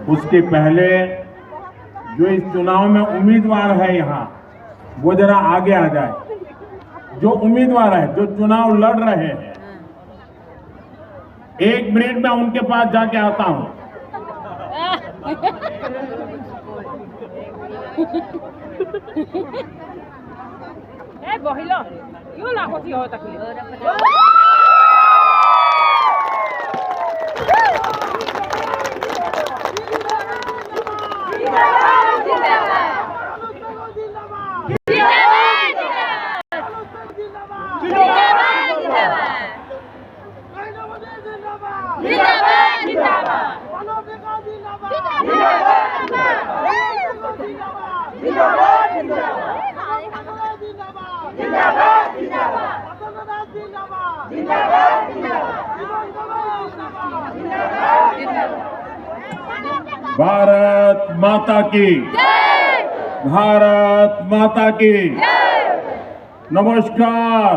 उसके पहले जो इस चुनाव में उम्मीदवार है यहाँ, वो जरा आगे आ जाए। जो उम्मीदवार है, जो चुनाव लड़ रहे हैं, 1 मिनट में उनके पास जाके आता हूं। बहिलो क्यों लाखोती हो तकलीफ भारत माता की जय। भारत माता की जय। नमस्कार।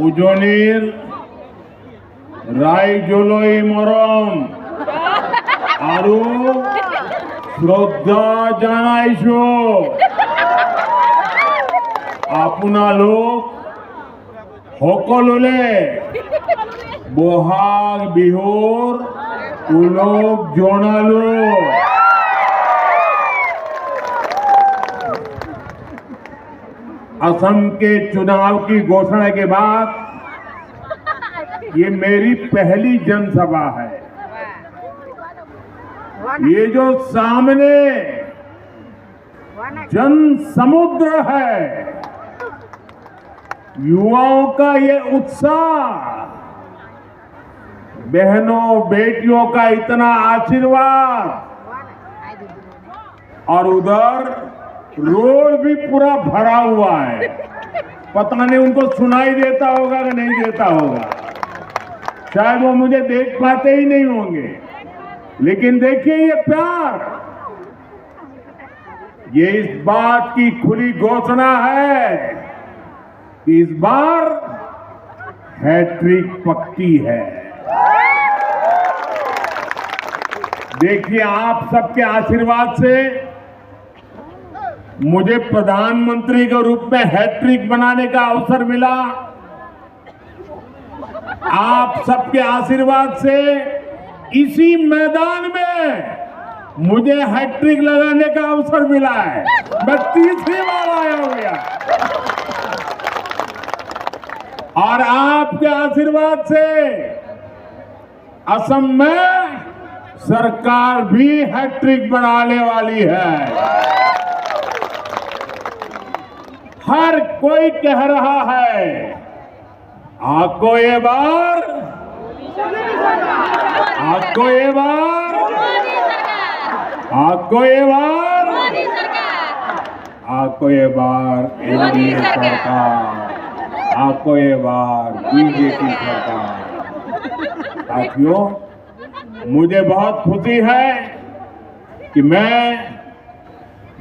उजोनीर राय जोलोई मरम आरु श्रद्धा जानाइछो आपनालोक সকলোলে বহাগ বিহুর उलोक जोनालो। असम के चुनाव की घोषणा के बाद ये मेरी पहली जनसभा है। ये जो सामने जन समुद्र है, युवाओं का ये उत्साह, बहनों बेटियों का इतना आशीर्वाद, और उधर रोड भी पूरा भरा हुआ है। पता नहीं उनको सुनाई देता होगा कि नहीं देता होगा, शायद वो मुझे देख पाते ही नहीं होंगे। लेकिन देखिए ये प्यार, ये इस बात की खुली घोषणा है कि इस बार हैट्रिक पक्की है। देखिए, आप सबके आशीर्वाद से मुझे प्रधानमंत्री के रूप में हैट्रिक बनाने का अवसर मिला। आप सबके आशीर्वाद से इसी मैदान में मुझे हैट्रिक लगाने का अवसर मिला है। मैं तीसरी बार आया हूं यहाँ, और आपके आशीर्वाद से असम में सरकार भी हैट्रिक बनाने वाली है। हर कोई कह रहा है आपको ये बार, आपको ये बार, आपको ये बार, आपको ये बार एनडीए सरकार, आपको ये बार बीजेपी सरकार। साथियों, मुझे बहुत खुशी है कि मैं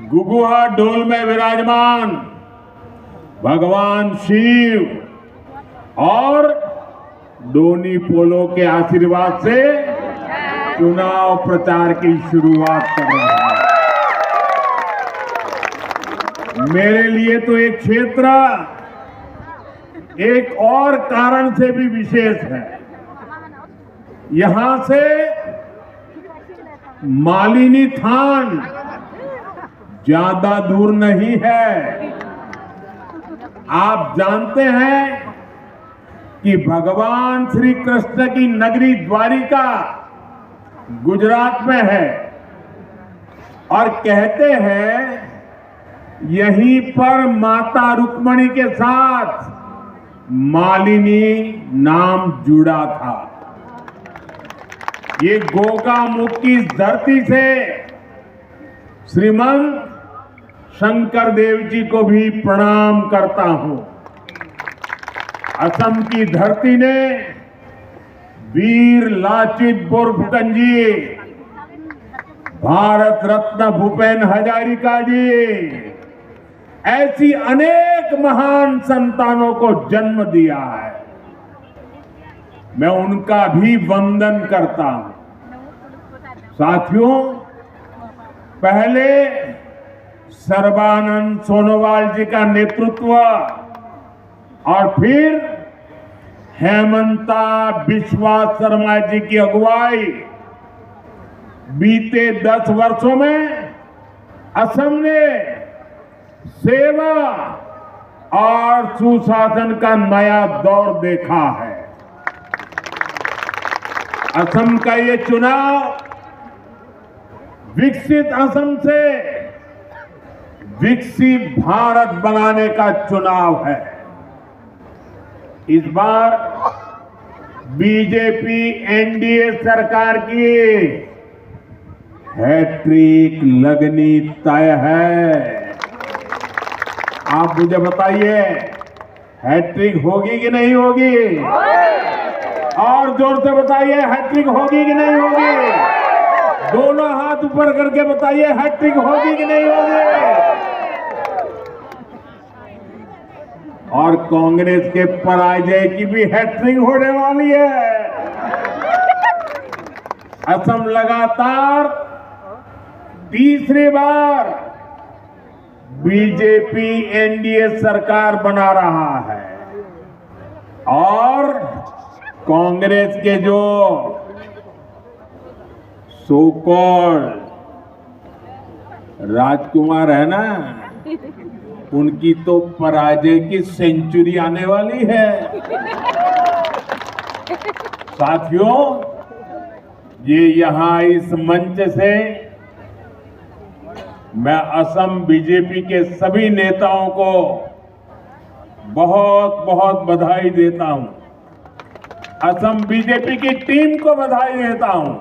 गुगुआ डोल में विराजमान भगवान शिव और डोनी पोलो के आशीर्वाद से चुनाव प्रचार की शुरुआत कर रहा हूं। मेरे लिए तो एक क्षेत्र एक और कारण से भी विशेष है। यहां से मालिनी थान ज्यादा दूर नहीं है। आप जानते हैं कि भगवान श्री कृष्ण की नगरी द्वारिका गुजरात में है, और कहते हैं यहीं पर माता रुक्मणी के साथ मालिनी नाम जुड़ा था। ये गोकामुख की धरती से श्रीमंत शंकर देव जी को भी प्रणाम करता हूं। असम की धरती ने वीर लाचित बोरफुकन जी, भारत रत्न भूपेन हजारिका जी, ऐसी अनेक महान संतानों को जन्म दिया है। मैं उनका भी वंदन करता हूं। साथियों, पहले सर्बानंद सोनोवाल जी का नेतृत्व और फिर हेमंता बिस्वा शर्मा जी की अगुवाई, बीते 10 वर्षों में असम ने सेवा और सुशासन का नया दौर देखा है। असम का ये चुनाव विकसित असम से विकसित भारत बनाने का चुनाव है। इस बार बीजेपी एनडीए सरकार की हैट्रिक लगनी तय है। आप मुझे बताइए, हैट्रिक होगी कि नहीं होगी? और जोर से बताइए, हैट्रिक होगी कि नहीं होगी? दोनों हाथ ऊपर करके बताइए, हैट्रिक होगी कि नहीं होगी? और कांग्रेस के पराजय की भी हैट्रिक होने वाली है। असम लगातार तीसरी बार बीजेपी एनडीए सरकार बना रहा है और कांग्रेस के जो सो कॉल्ड राजकुमार है ना, उनकी तो पराजय की सेंचुरी आने वाली है। साथियों, ये यहां इस मंच से मैं असम बीजेपी के सभी नेताओं को बहुत बहुत बधाई देता हूं। असम बीजेपी की टीम को बधाई देता हूं।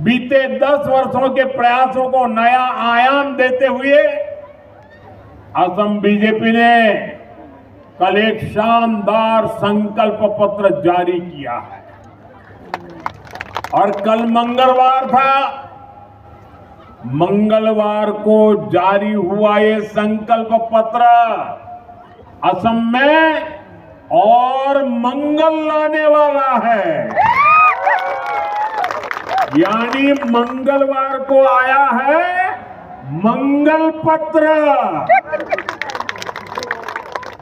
बीते 10 वर्षों के प्रयासों को नया आयाम देते हुए असम बीजेपी ने कल एक शानदार संकल्प पत्र जारी किया है और कल मंगलवार था। मंगलवार को जारी हुआ ये संकल्प पत्र असम में और मंगल लाने वाला है। यानी मंगलवार को आया है मंगल पत्र।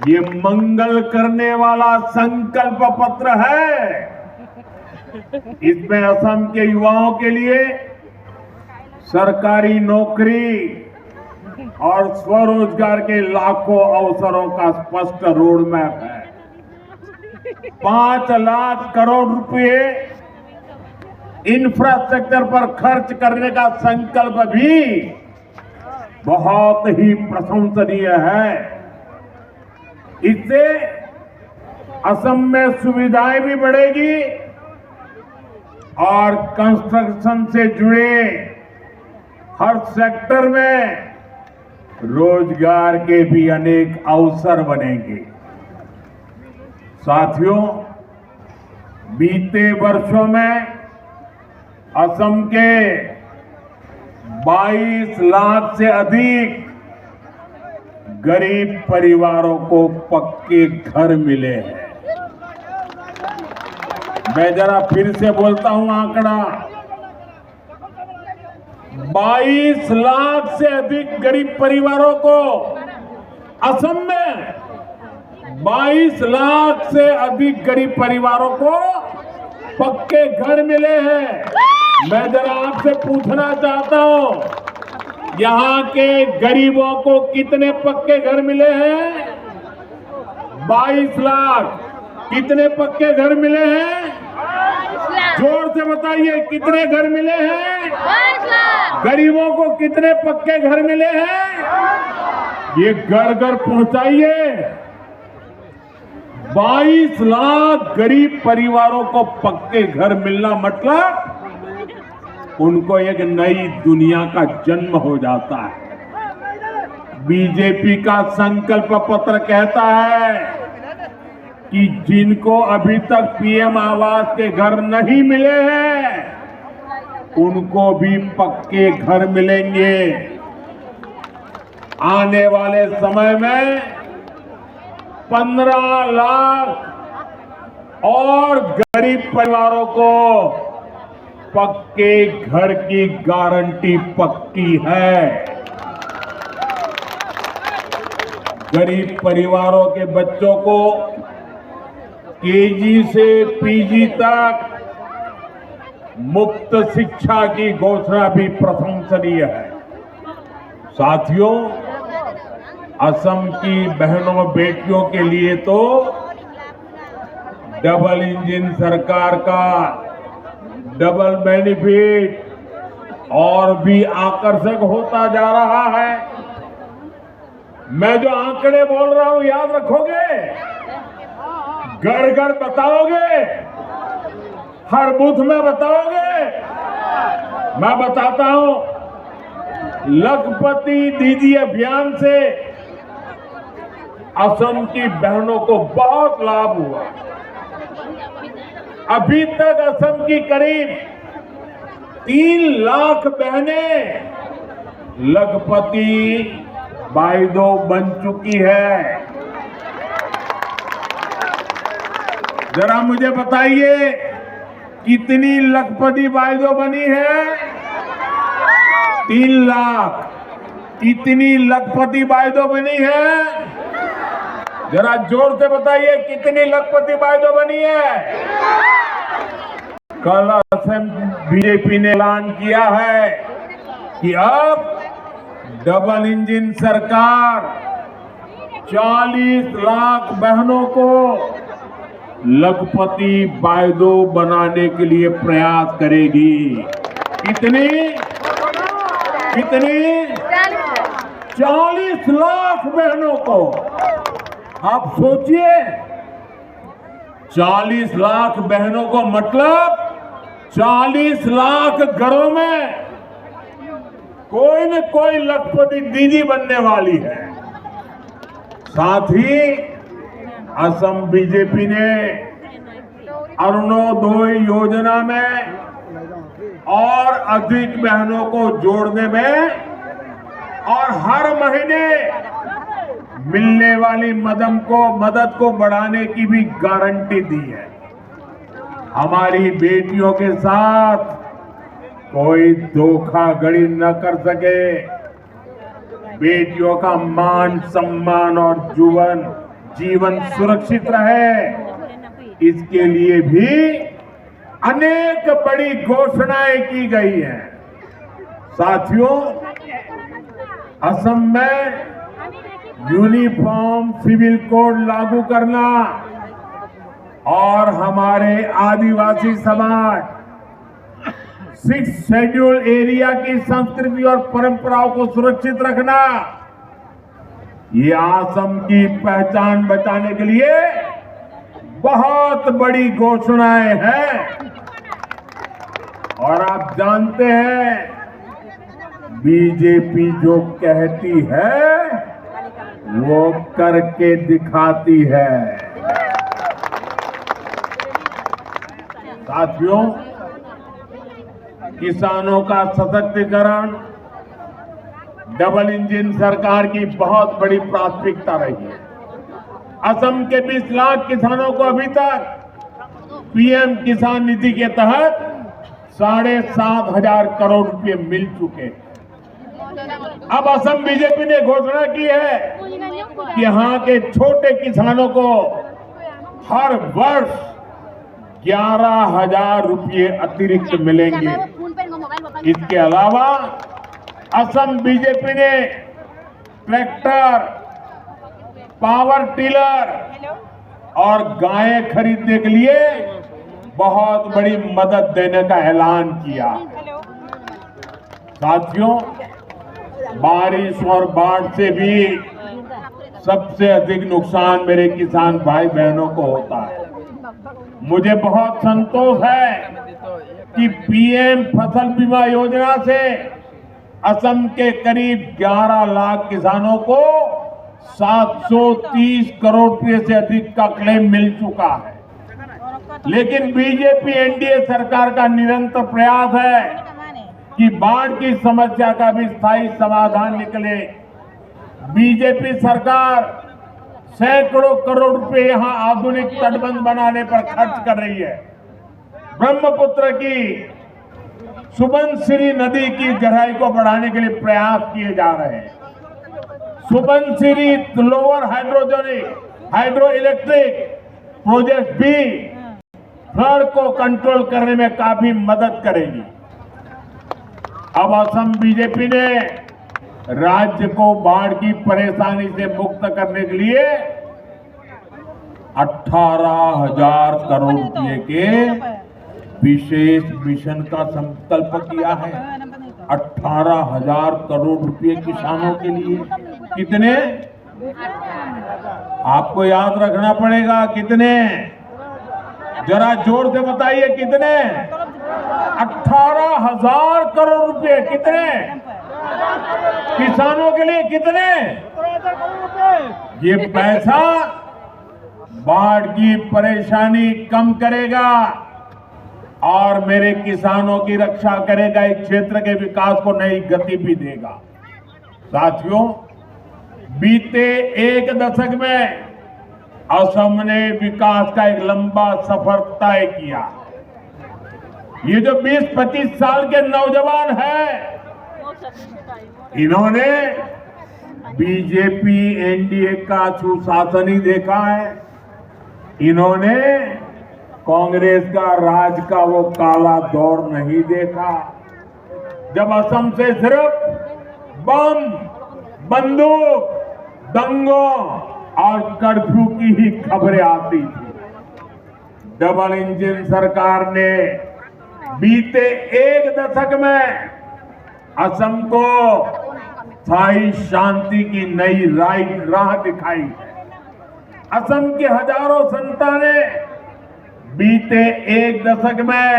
ये मंगल करने वाला संकल्प पत्र है। इसमें असम के युवाओं के लिए सरकारी नौकरी और स्वरोजगार के लाखों अवसरों का स्पष्ट रोड मैप है। 5 लाख करोड़ रुपए इंफ्रास्ट्रक्चर पर खर्च करने का संकल्प भी बहुत ही प्रशंसनीय है। इससे असम में सुविधाएं भी बढ़ेगी और कंस्ट्रक्शन से जुड़े हर सेक्टर में रोजगार के भी अनेक अवसर बनेंगे। साथियों, बीते वर्षों में असम के 22 लाख से अधिक गरीब परिवारों को पक्के घर मिले हैं। मैं जरा फिर से बोलता हूं आंकड़ा, 22 लाख से अधिक गरीब परिवारों को असम में 22 लाख से अधिक गरीब परिवारों को पक्के घर मिले हैं। मैं जरा आपसे पूछना चाहता हूं, यहां के गरीबों को कितने पक्के घर मिले हैं? 22 लाख। कितने पक्के घर मिले हैं? जोर से बताइए, कितने घर मिले हैं? गरीबों को कितने पक्के घर मिले हैं? ये घर घर पहुंचाइए। 22 लाख गरीब परिवारों को पक्के घर मिलना मतलब उनको एक नई दुनिया का जन्म हो जाता है। बीजेपी का संकल्प पत्र कहता है कि जिनको अभी तक पीएम आवास के घर नहीं मिले हैं, उनको भी पक्के घर मिलेंगे। आने वाले समय में 15 लाख और गरीब परिवारों को पक्के घर की गारंटी पक्की है। गरीब परिवारों के बच्चों को केजी से पीजी तक मुफ्त शिक्षा की घोषणा भी प्रशंसनीय है। साथियों, असम की बहनों बेटियों के लिए तो डबल इंजन सरकार का डबल बेनिफिट और भी आकर्षक होता जा रहा है। मैं जो आंकड़े बोल रहा हूं याद रखोगे, घर घर बताओगे, हर बूथ में बताओगे। मैं बताता हूं, लखपति दीदी अभियान से असम की बहनों को बहुत लाभ हुआ। अभी तक असम की करीब 3 लाख बहनें लखपति बाइदो बन चुकी है। जरा मुझे बताइए, कितनी लखपति बाइदो बनी है? 3 लाख। कितनी लखपति बाइदो बनी है? जरा जोर से बताइए, कितनी लखपति बाइदो बनी है? कल असम बीजेपी ने ऐलान किया है कि अब डबल इंजन सरकार 40 लाख बहनों को लखपति बाइदो बनाने के लिए प्रयास करेगी। कितनी? 40 लाख बहनों को। आप सोचिए, 40 लाख बहनों को, मतलब 40 लाख घरों में कोई न कोई लखपति दीदी बनने वाली है। साथ ही असम बीजेपी ने अरुणोदय योजना में और अधिक बहनों को जोड़ने में और हर महीने मिलने वाली मदद को बढ़ाने की भी गारंटी दी है। हमारी बेटियों के साथ कोई धोखाधड़ी न कर सके, बेटियों का मान सम्मान और जीवन सुरक्षित रहे, इसके लिए भी अनेक बड़ी घोषणाएं की गई हैं। साथियों, असम में यूनिफॉर्म सिविल कोड लागू करना और हमारे आदिवासी समाज 6 शेड्यूल एरिया की संस्कृति और परंपराओं को सुरक्षित रखना, ये असम की पहचान बचाने के लिए बहुत बड़ी घोषणाएं हैं। और आप जानते हैं, बीजेपी जो कहती है वो करके दिखाती है। साथियों, किसानों का सशक्तिकरण डबल इंजन सरकार की बहुत बड़ी प्राथमिकता रही है। असम के 20 लाख किसानों को अभी तक पीएम किसान निधि के तहत 7,500 करोड़ रुपए मिल चुके हैं। अब असम बीजेपी ने घोषणा की है कि यहाँ के छोटे किसानों को हर वर्ष 11,000 रुपये अतिरिक्त मिलेंगे। इसके अलावा असम बीजेपी ने ट्रैक्टर, पावर टिलर और गायें खरीदने के लिए बहुत बड़ी मदद देने का ऐलान किया। साथियों, बारिश और बाढ़ से भी सबसे अधिक नुकसान मेरे किसान भाई बहनों को होता है। मुझे बहुत संतोष है कि पीएम फसल बीमा योजना से असम के करीब 11 लाख किसानों को 730 करोड़ रुपए से अधिक का क्लेम मिल चुका है। लेकिन बीजेपी एनडीए सरकार का निरंतर प्रयास है कि बाढ़ की समस्या का भी स्थायी समाधान निकले। बीजेपी सरकार सैकड़ों करोड़ रुपए यहां आधुनिक तटबंध बनाने पर खर्च कर रही है। ब्रह्मपुत्र की सुबनसिरी नदी की गहराई को बढ़ाने के लिए प्रयास किए जा रहे हैं। Subansiri lower hydro electric project भी फ्लड को कंट्रोल करने में काफी मदद करेगी। अब असम बीजेपी ने राज्य को बाढ़ की परेशानी से मुक्त करने के लिए 18,000 करोड़ रुपए के विशेष मिशन का संकल्प किया है। 18,000 करोड़ रुपए किसानों के लिए। कितने? आपको याद रखना पड़ेगा कितने, जरा जोर से बताइए कितने? 18,000 करोड़ रुपए। कितने किसानों के लिए? कितने? ये पैसा बाढ़ की परेशानी कम करेगा और मेरे किसानों की रक्षा करेगा, इस क्षेत्र के विकास को नई गति भी देगा। साथियों, बीते एक दशक में असम ने विकास का एक लंबा सफर तय किया। ये जो 20-25 साल के नौजवान हैं, इन्होंने बीजेपी एनडीए का सुशासन ही देखा है। इन्होंने कांग्रेस का राज का वो काला दौर नहीं देखा, जब असम से सिर्फ बम, बंदूक, दंगों और कर्फ्यू की ही खबरें आती थी। डबल इंजन सरकार ने बीते एक दशक में असम को स्थायी शांति की नई राह दिखाई है। असम के हजारों संतानें बीते एक दशक में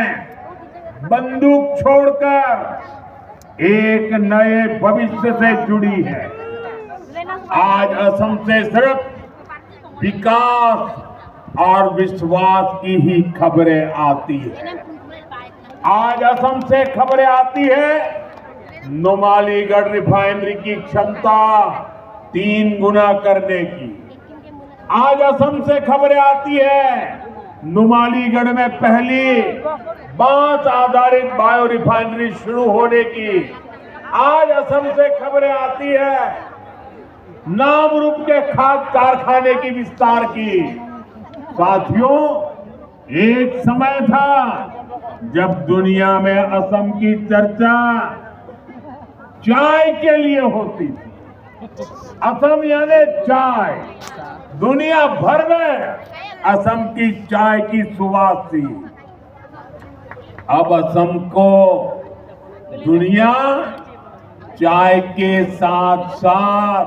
बंदूक छोड़कर एक नए भविष्य से जुड़ी है। आज असम से सिर्फ विकास और विश्वास की ही खबरें आती है। आज असम से खबरें आती है नुमालीगढ़ रिफाइनरी की क्षमता 3 गुना करने की। आज असम से खबरें आती है नुमालीगढ़ में पहली बांस आधारित बायो रिफाइनरी शुरू होने की। आज असम से खबरें आती है नामरूप के खाद कारखाने की विस्तार की। साथियों, एक समय था जब दुनिया में असम की चर्चा चाय के लिए होती थी। असम यानी चाय, दुनिया भर में असम की चाय की सुवास थी। अब असम को दुनिया चाय के साथ साथ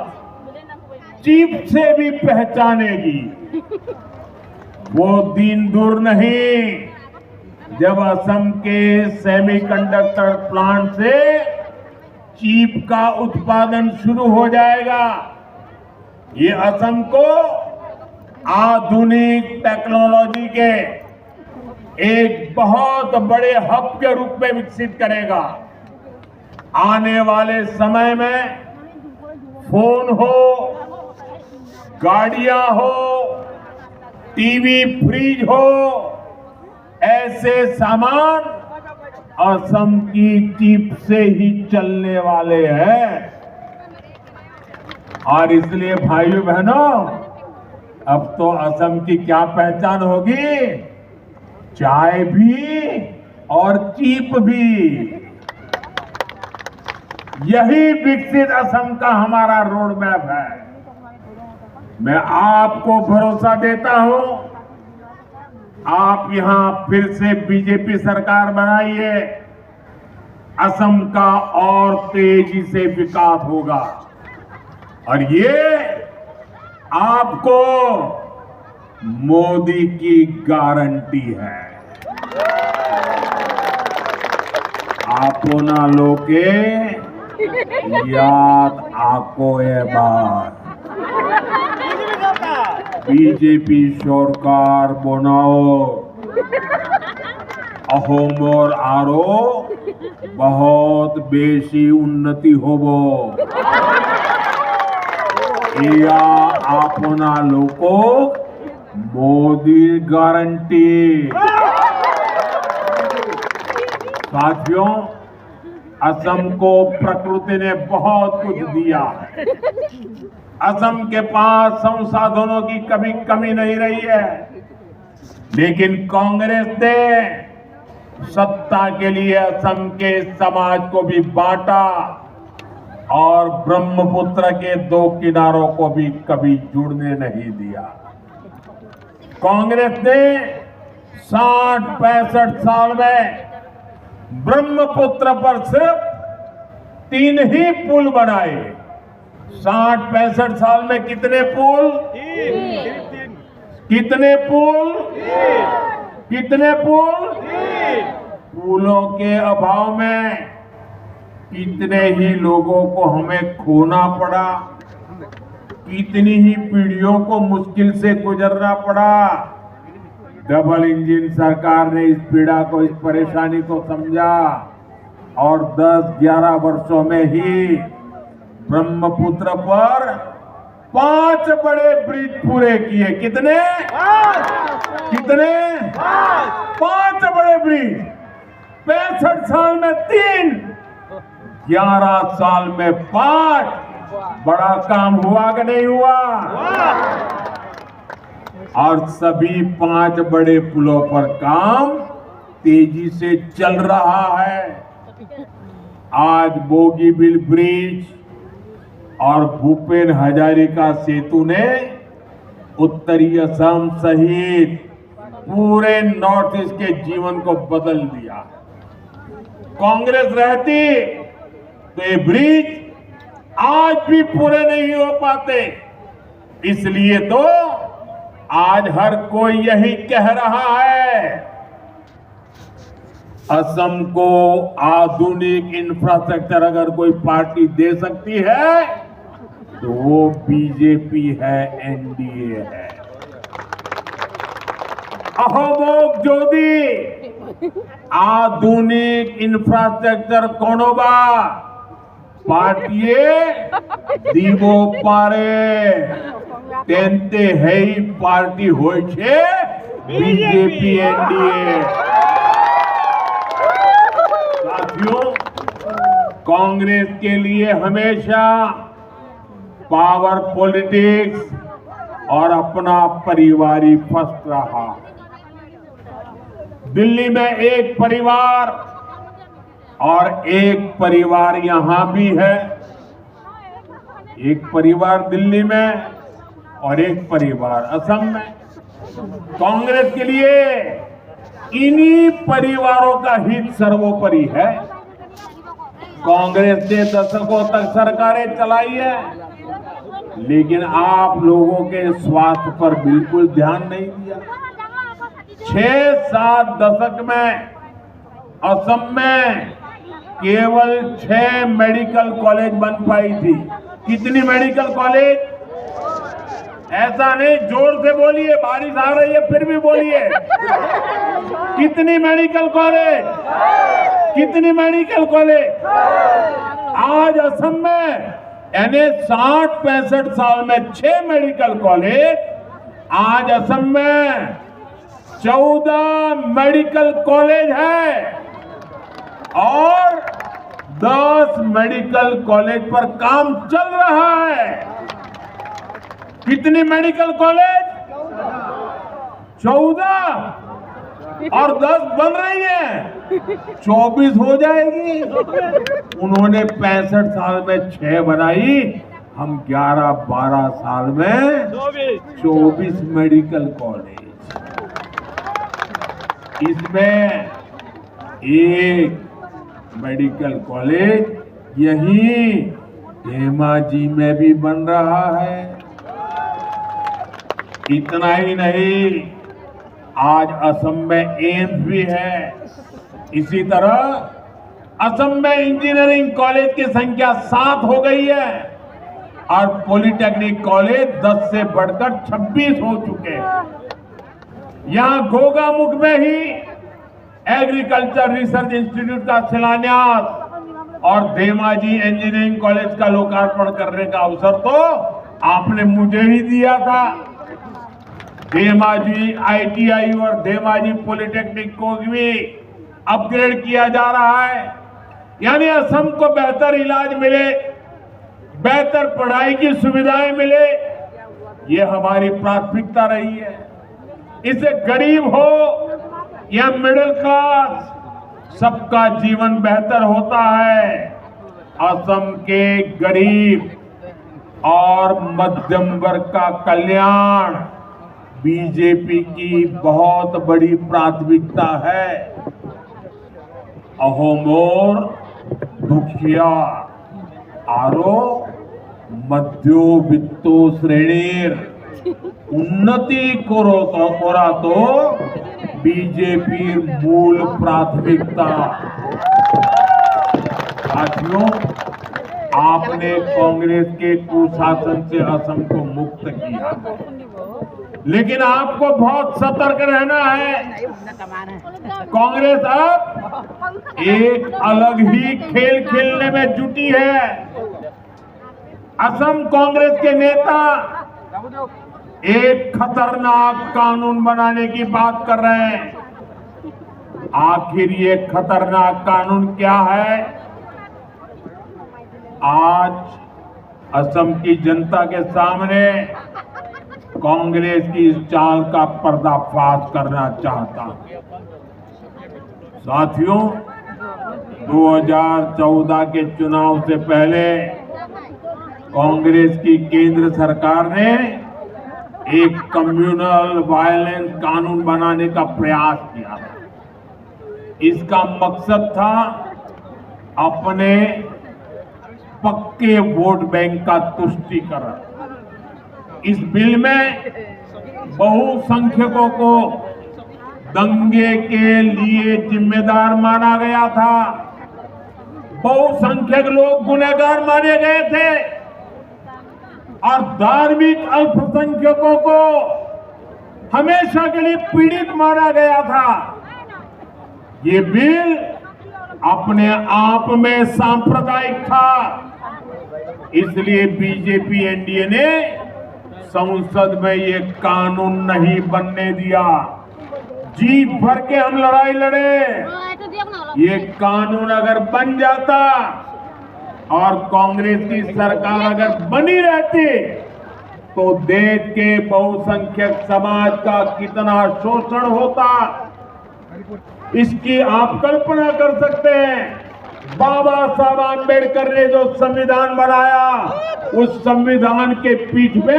चीप से भी पहचानेगी। वो दिन दूर नहीं जब असम के सेमीकंडक्टर प्लांट से चीप का उत्पादन शुरू हो जाएगा। ये असम को आधुनिक टेक्नोलॉजी के एक बहुत बड़े हब के रूप में विकसित करेगा। आने वाले समय में फोन हो, गाड़ियां हो, टीवी, फ्रिज हो, ऐसे सामान असम की चिप से ही चलने वाले हैं। और इसलिए भाइयों बहनों, अब तो असम की क्या पहचान होगी? चाय भी और चिप भी। यही विकसित असम का हमारा रोड मैप है। मैं आपको भरोसा देता हूं, आप यहां फिर से बीजेपी सरकार बनाइए, असम का और तेजी से विकास होगा। और ये आपको मोदी की गारंटी है। आपना लोके याद आको ये बात। बीजेपी सरकार बनाओ, अहोमर आरो बहुत बेसी उन्नति होबो। या आपना लोको मोदी गारंटी। साथियों, असम को प्रकृति ने बहुत कुछ दिया है। असम के पास संसाधनों की कभी कमी नहीं रही है, लेकिन कांग्रेस ने सत्ता के लिए असम के समाज को भी बांटा और ब्रह्मपुत्र के दो किनारों को भी कभी जुड़ने नहीं दिया। कांग्रेस ने 60-65 साल में ब्रह्मपुत्र पर सिर्फ 3 ही पुल बनाए। 60-65 साल में कितने पुल? कितने पुल? कितने पुल? पुलों के अभाव में कितने ही लोगों को हमें खोना पड़ा, कितनी ही पीढ़ियों को मुश्किल से गुजरना पड़ा। डबल इंजन सरकार ने इस पीड़ा को, इस परेशानी को समझा और 10-11 वर्षों में ही ब्रह्मपुत्र पर 5 बड़े ब्रिज पूरे किए। कितने? कितने? 5 बड़े ब्रिज। 65 साल में 3, 11 साल में 5। बड़ा काम हुआ कि नहीं हुआ? और सभी 5 बड़े पुलों पर काम तेजी से चल रहा है। आज बोगीबिल ब्रिज और भूपेन हजारिका सेतु ने उत्तरी असम सहित पूरे नॉर्थ ईस्ट के जीवन को बदल दिया। कांग्रेस रहती तो ये ब्रिज आज भी पूरे नहीं हो पाते। इसलिए तो आज हर कोई यही कह रहा है, असम को आधुनिक इंफ्रास्ट्रक्चर अगर कोई पार्टी दे सकती है तो वो बीजेपी है, एनडीए है। अहोमोग जोदी आधुनिक इंफ्रास्ट्रक्चर कोनोबा पार्टीए दीवो पारे तेंते है पार्टी होय छे बीजेपी, एनडीए। साथियों, कांग्रेस के लिए हमेशा पावर पॉलिटिक्स और अपना परिवारी फर्स्ट रहा। दिल्ली में एक परिवार और एक परिवार यहां भी है। एक परिवार दिल्ली में और एक परिवार असम में। कांग्रेस के लिए इन्हीं परिवारों का हित सर्वोपरि है। कांग्रेस ने दशकों तक सरकारें चलाई है, लेकिन आप लोगों के स्वास्थ्य पर बिल्कुल ध्यान नहीं दिया। 6-7 दशक में असम में केवल 6 मेडिकल कॉलेज बन पाई थी। कितनी मेडिकल कॉलेज? ऐसा नहीं, जोर से बोलिए, बारिश आ रही है फिर भी बोलिए। कितनी मेडिकल कॉलेज? कितनी मेडिकल कॉलेज? आज असम में यानी 60-65 साल में 6 मेडिकल कॉलेज। आज असम में 14 मेडिकल कॉलेज है और 10 मेडिकल कॉलेज पर काम चल रहा है। कितनी मेडिकल कॉलेज? 14 और 10 बन रही है, 24 हो जाएगी। उन्होंने 65 साल में 6 बनाई, हम 11-12 साल में 24 मेडिकल कॉलेज। इसमें एक मेडिकल कॉलेज यही धेमाजी में भी बन रहा है। इतना ही नहीं, आज असम में एम्स भी है। इसी तरह असम में इंजीनियरिंग कॉलेज की संख्या 7 हो गई है और पॉलिटेक्निक कॉलेज 10 से बढ़कर 26 हो चुके हैं। यहां गोगामुख में ही एग्रीकल्चर रिसर्च इंस्टीट्यूट का शिलान्यास और धेमाजी इंजीनियरिंग कॉलेज का लोकार्पण करने का अवसर तो आपने मुझे ही दिया था। धेमाजी ITI और धेमाजी पॉलिटेक्निक को भी अपग्रेड किया जा रहा है, यानी असम को बेहतर इलाज मिले, बेहतर पढ़ाई की सुविधाएं मिले, ये हमारी प्राथमिकता रही है। इससे गरीब हो या मिडिल क्लास, सबका जीवन बेहतर होता है। असम के गरीब और मध्यम वर्ग का कल्याण बीजेपी की बहुत बड़ी प्राथमिकता है। अहो मोर दुखिया आरो मध्यवित्त श्रेणीर उन्नति कोरा तो बीजेपी मूल प्राथमिकता। साथियों, आपने कांग्रेस के कुशासन से असम को मुक्त किया, लेकिन आपको बहुत सतर्क रहना है। कांग्रेस अब एक अलग ही खेल खेलने में जुटी है। असम कांग्रेस के नेता एक खतरनाक कानून बनाने की बात कर रहे हैं। आखिर ये खतरनाक कानून क्या है? आज असम की जनता के सामने कांग्रेस की इस चाल का पर्दाफाश करना चाहता हूं। साथियों, 2014 के चुनाव से पहले कांग्रेस की केंद्र सरकार ने एक कम्युनल वायलेंस कानून बनाने का प्रयास किया। इसका मकसद था अपने पक्के वोट बैंक का तुष्टीकरण। इस बिल में बहुसंख्यकों को दंगे के लिए जिम्मेदार माना गया था। बहुसंख्यक लोग गुनहगार माने गए थे और धार्मिक अल्पसंख्यकों को हमेशा के लिए पीड़ित माना गया था। ये बिल अपने आप में सांप्रदायिक था, इसलिए बीजेपी एनडीए ने संसद में ये कानून नहीं बनने दिया। जी भर के हम लड़ाई लड़े। ये कानून अगर बन जाता और कांग्रेस की सरकार अगर बनी रहती तो देश के बहुसंख्यक समाज का कितना शोषण होता, इसकी आप कल्पना कर सकते हैं। बाबा साहब आंबेडकर ने जो संविधान बनाया, उस संविधान के पीठ पे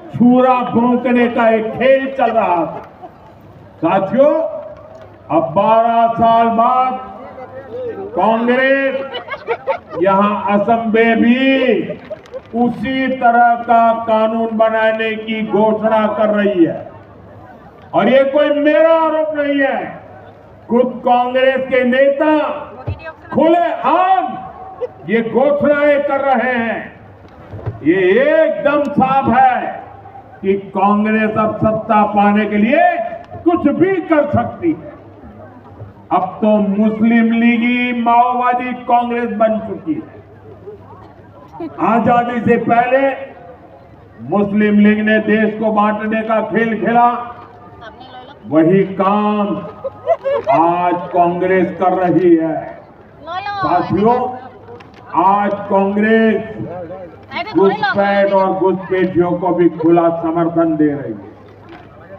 छुरा भोंकने का एक खेल चल रहा था। साथियों, अब 12 साल बाद कांग्रेस यहां असम में भी उसी तरह का कानून बनाने की घोषणा कर रही है। और ये कोई मेरा आरोप नहीं है, खुद कांग्रेस के नेता खुले आम ये घोषणाएं कर रहे हैं। ये एकदम साफ है कि कांग्रेस अब सत्ता पाने के लिए कुछ भी कर सकती है। अब तो मुस्लिम लीगी माओवादी कांग्रेस बन चुकी है। आजादी से पहले मुस्लिम लीग ने देश को बांटने का खेल खेला, वही काम आज कांग्रेस कर रही है। साथियों, आज कांग्रेस घुसपैठ और घुसपैठियों को भी खुला समर्थन दे रही है।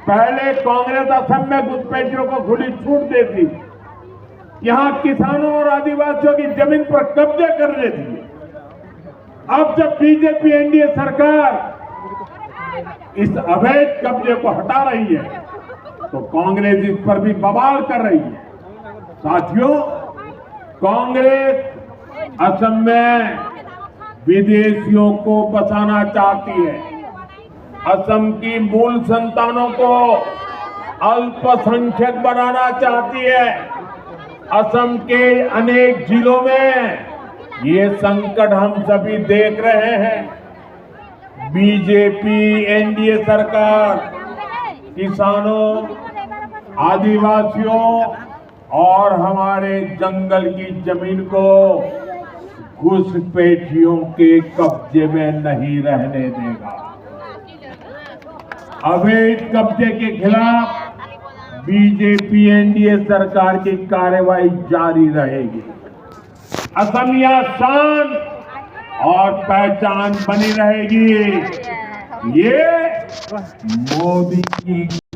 पहले कांग्रेस असम में घुसपैठियों को खुली छूट देती, यहां किसानों और आदिवासियों की जमीन पर कब्जे कर लेती है। अब जब बीजेपी एनडीए सरकार इस अवैध कब्जे को हटा रही है तो कांग्रेस इस पर भी बवाल कर रही है। साथियों, कांग्रेस असम में विदेशियों को बसाना चाहती है। असम की मूल संतानों को अल्पसंख्यक बनाना चाहती है। असम के अनेक जिलों में ये संकट हम सभी देख रहे हैं। बीजेपी एनडीए सरकार किसानों, आदिवासियों और हमारे जंगल की जमीन को घुसपैठियों के कब्जे में नहीं रहने देगा। अवैध कब्जे के खिलाफ बीजेपी एनडीए सरकार की कार्रवाई जारी रहेगी। असमिया शान और पहचान बनी रहेगी। ये मोदी की